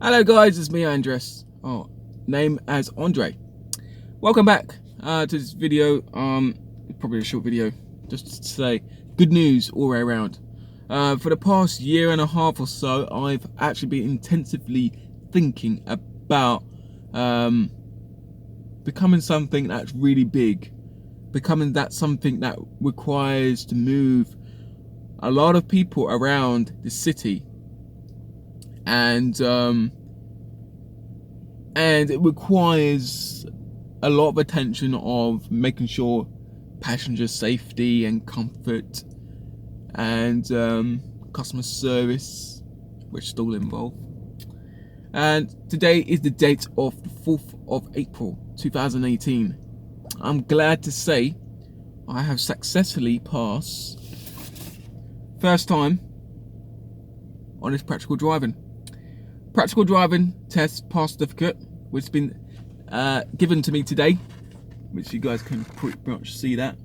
Hello guys, it's me Andres. Name as Andre. Welcome back to this video. Probably a short video, just to say good news all the way around. For the past year and a half or so, I've actually been intensively thinking about becoming something that's really big, becoming that something that requires to move a lot of people around the city. And it requires a lot of attention of making sure passenger safety and comfort and customer service, which still involved. And today is the date of the 4th of April 2018. I'm glad to say I have successfully passed first time on this practical driving test pass certificate, which has been given to me today, which you guys can pretty much see that.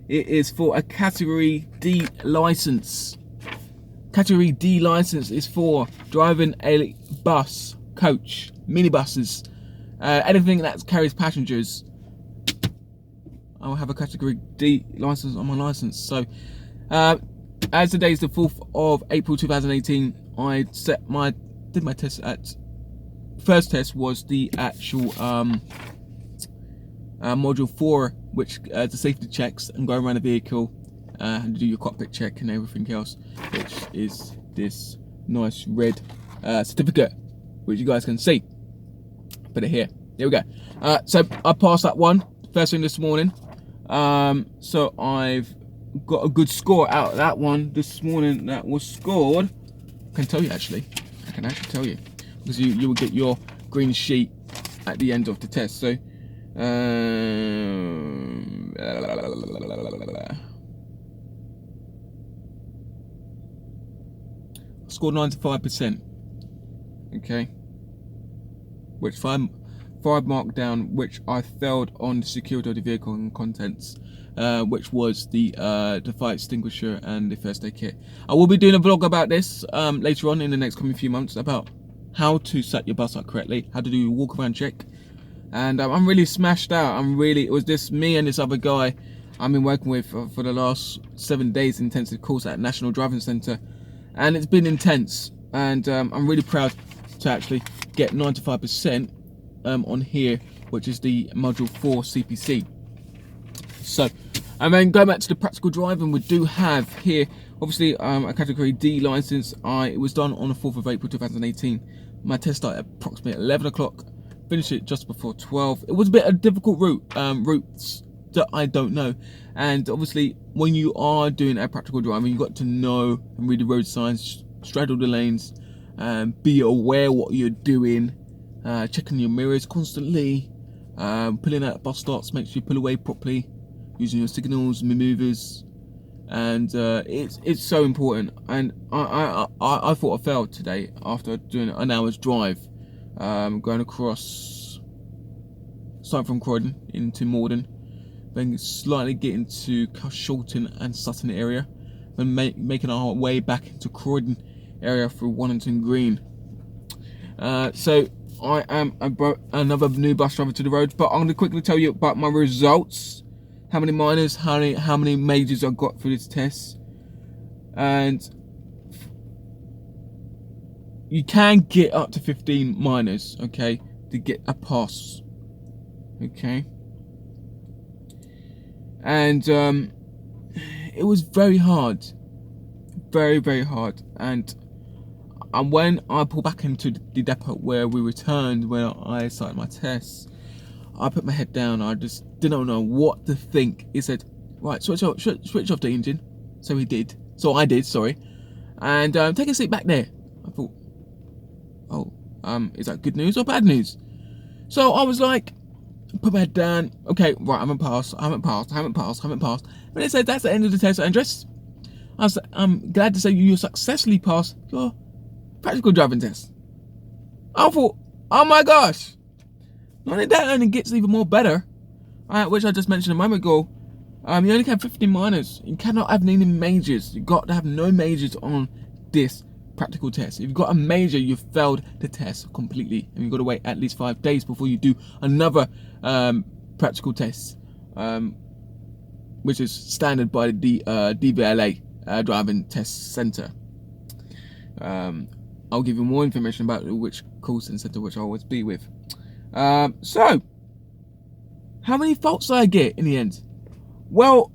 It is for a Category D license. Category D license is for driving a bus, coach, minibuses, anything that carries passengers. I'll have a Category D license on my license. So as today is the 4th of April 2018, I did my test at first test was the actual module 4, which the safety checks and go around the vehicle and do your cockpit check and everything else, which is this nice red certificate, which you guys can see. Put it here. There we go. So I passed that one first thing this morning. So I've got a good score out of that one this morning. That was scored. I can tell you actually. I can actually tell you, because you will get your green sheet at the end of the test. So scored 95%. Okay, which five marked down, which I failed on the security of the vehicle and contents, which was the fire extinguisher and the first aid kit. I will be doing a vlog about this later on in the next coming few months, about how to set your bus up correctly, how to do a walk around check. And I'm really smashed out. It was just me and this other guy I've been working with for the last 7 days intensive course at National Driving Centre, and it's been intense. And I'm really proud to actually get 95% on here, which is the module 4 CPC. So, and then going back to the practical driving, we do have here obviously a Category D license. It was done on the 4th of April 2018. My test started at approximately 11 o'clock, finished it just before 12. It was a bit of a difficult routes that I don't know, and obviously when you are doing a practical driving, you got to know and read the road signs, straddle the lanes, be aware what you're doing, checking your mirrors constantly, pulling out bus stops, make sure you pull away properly, using your signals, maneuvers, and it's so important. And I thought I failed today after doing an hour's drive, going across, starting from Croydon into Morden, then slightly getting to Shorten and Sutton area, then making our way back into Croydon area through Wannington Green. So I am another new bus driver to the road, but I'm going to quickly tell you about my results. How many minors, how many majors I got for this test. And you can get up to 15 minors, okay, to get a pass, okay. And it was very hard, very hard. And when I pulled back into the depot where we returned, when I started my tests, I put my head down. I just didn't know what to think. He said, right, switch off the engine. So he did. So I did, sorry. And take a seat back there. I thought, oh, is that good news or bad news? So I was like, put my head down. Okay, right, I haven't passed. But they said, that's the end of the test, Andres. I'm glad to say you successfully passed your practical driving test. I thought, oh my gosh. Not only that, only gets even more better, which I just mentioned a moment ago. You only have 15 minors. You cannot have any majors. You got to have no majors on this practical test. If you've got a major, you've failed the test completely, and you've got to wait at least 5 days before you do another practical test, which is standard by the DVLA driving test center. I'll give you more information about which course and center which I always be with. So, how many faults did I get in the end? Well,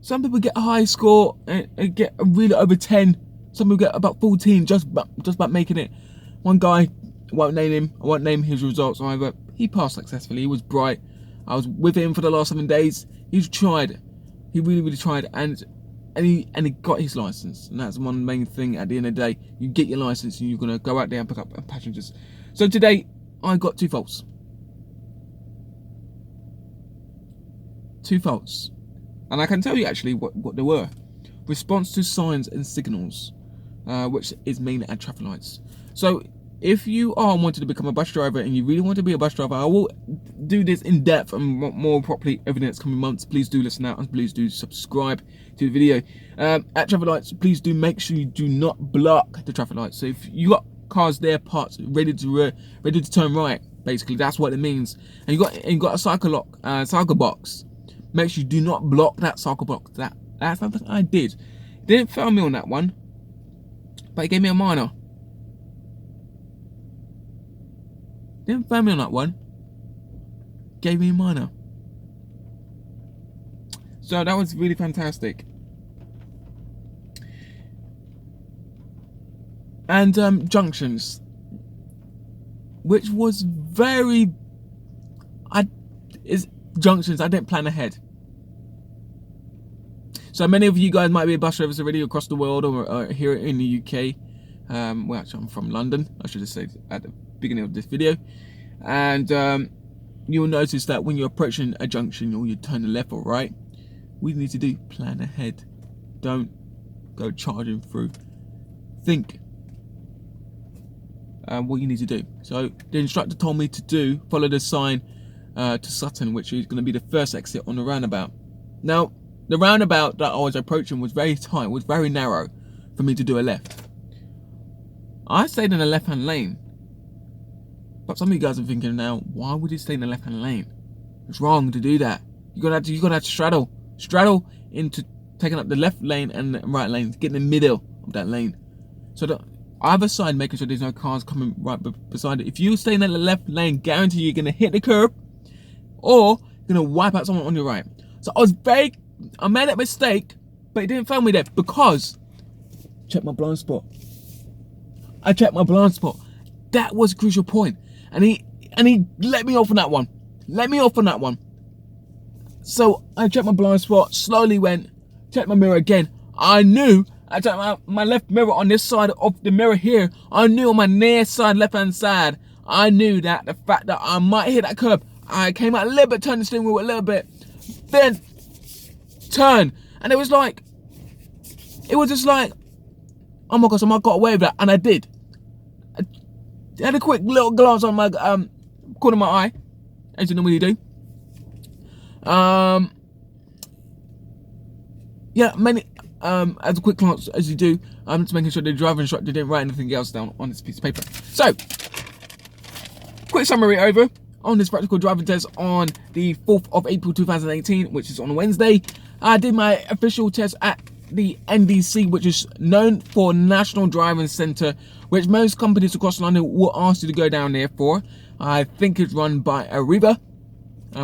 some people get a high score and get really over 10. Some people get about 14, just about making it. One guy, I won't name his results either. He passed successfully. He was bright. I was with him for the last 7 days. He's tried. He really tried, and he got his license. And that's one main thing. At the end of the day, you get your license, and you're gonna go out there and pick up passengers. So today, I got 2 faults. 2 faults. And I can tell you actually what they were. Response to signs and signals, which is mainly at traffic lights. So if you are wanting to become a bus driver and you really want to be a bus driver, I will do this in depth and more properly over the next coming months. Please do listen out and please do subscribe to the video. At traffic lights, please do make sure you do not block the traffic lights. So if you got cars there parked ready to turn right, basically that's what it means, and you got a cycle box. Make sure you do not block that cycle box. That's something I did. Didn't fail me on that one, but it gave me a minor. Didn't fail me on that one. Gave me a minor. So that was really fantastic. And junctions, which was junctions I didn't plan ahead. So many of you guys might be bus drivers already across the world or here in the UK. Well, actually, I'm from London. I should have said at the beginning of this video. And you'll notice that when you're approaching a junction or you turn left or right, we need to do plan ahead. Don't go charging through. Think what you need to do. So the instructor told me to follow the sign to Sutton, which is going to be the first exit on the roundabout. Now, the roundabout that I was approaching was very tight, was very narrow for me to do a left. I stayed in the left-hand lane. But some of you guys are thinking now, why would you stay in the left-hand lane? It's wrong to do that. You're gonna have to straddle into taking up the left lane and the right lane, get in the middle of that lane. So the either side, making sure there's no cars coming right beside it. If you stay in the left lane, guarantee you're gonna hit the curb, or you're gonna wipe out someone on your right. So I made that mistake, but it didn't fail me there because check my blind spot. I checked my blind spot. That was a crucial point. And he let me off on that one. So I checked my blind spot, slowly went, checked my mirror again. I checked my left mirror on this side of the mirror here. I knew on my near side, left hand side, I knew that the fact that I might hit that curb. I came out a little bit, turned the steering wheel a little bit, then turn, and it was just like, oh my gosh, I might got away with that, and I did. I had a quick little glance on my corner of my eye, as you normally do. As a quick glance as you do, just making sure the driver instructor didn't write anything else down on this piece of paper. So, quick summary over on this practical driving test on the 4th of April 2018, which is on a Wednesday. I did my official test at the NDC, which is known for National Driving Centre, which most companies across London will ask you to go down there for. I think it's run by Arriva,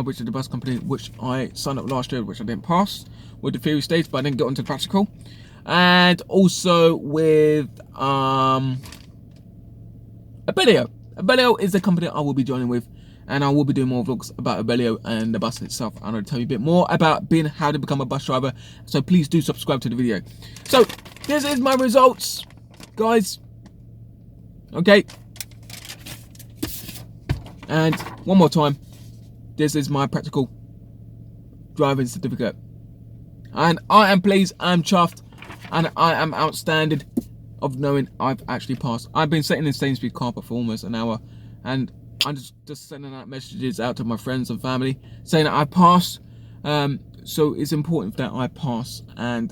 which is the bus company which I signed up last year, which I didn't pass with the theory stage, but I didn't get onto the practical. And also with Abellio. Abellio is the company I will be joining with, and I will be doing more vlogs about Abellio and the bus itself. I'm going to tell you a bit more about how to become a bus driver, so please do subscribe to the video. So this is my results, guys. Okay, and one more time, this is my practical driving certificate, and I am pleased, I'm chuffed, and I am outstanding of knowing I've actually passed. I've been sitting in Sainsbury's car for almost an hour, and I'm just sending out messages out to my friends and family saying that I passed. So it's important that I pass, and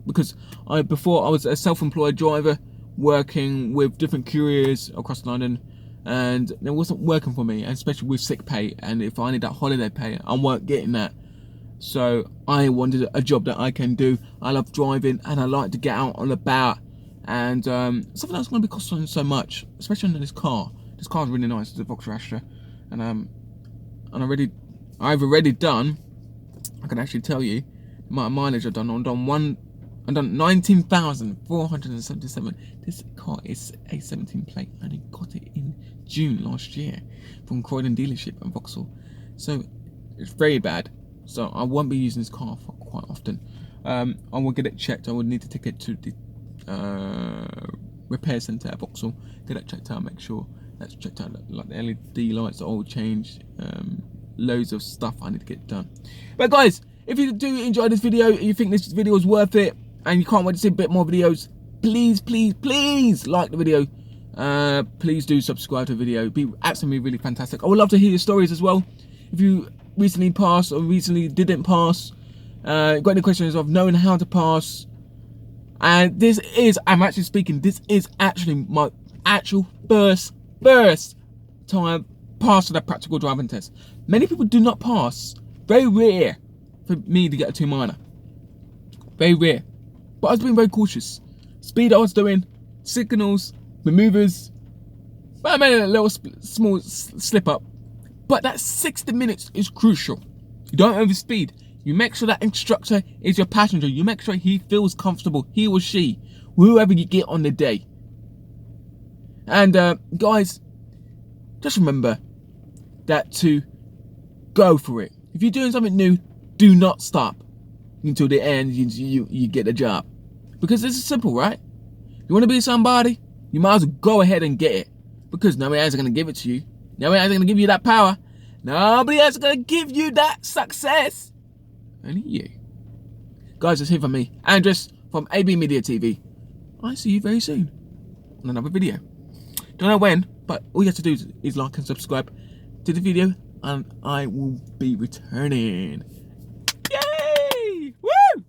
because before I was a self-employed driver working with different couriers across London, and it wasn't working for me, especially with sick pay, and if I need that holiday pay, I weren't getting that. So I wanted a job that I can do. I love driving and I like to get out and about, and something that's going to be costing so much, especially on this car. This car is really nice. It's a Vauxhall Astra, and I've already done. I can actually tell you my mileage I've done. I've done 19,477. This car is a 17 plate, and I got it in June last year from Croydon dealership in Vauxhall. So it's very bad. So I won't be using this car for quite often. I will get it checked. I would need to take it to the repair centre at Vauxhall, get it checked out, make sure that's checked out, like the LED lights are all changed, loads of stuff I need to get done. But guys, if you do enjoy this video, you think this video is worth it, and you can't wait to see a bit more videos, please like the video. Please do subscribe to the video. It'd be absolutely really fantastic. I would love to hear your stories as well. If you recently passed or recently didn't pass, got any questions of knowing how to pass, and this is actually my actual first time passing a practical driving test. Many people do not pass. Very rare for me to get a 2 minor. Very rare. But I was being very cautious. Speed I was doing, signals, maneuvers, but I made a little small slip up. But that 60 minutes is crucial. You don't overspeed. You make sure that instructor is your passenger. You make sure he feels comfortable, he or she, whoever you get on the day. And guys, just remember that to go for it. If you're doing something new, do not stop until the end. You get the job, because this is simple, right? You want to be somebody, you might as well go ahead and get it, because nobody else is going to give it to you. Nobody else is going to give you that power. Nobody else is going to give you that success. Only you. Guys, that's it from me, Andres from AB Media TV. I see you very soon on another video. Don't know when, but all you have to do is like and subscribe to the video, and I will be returning. Yay! Woo!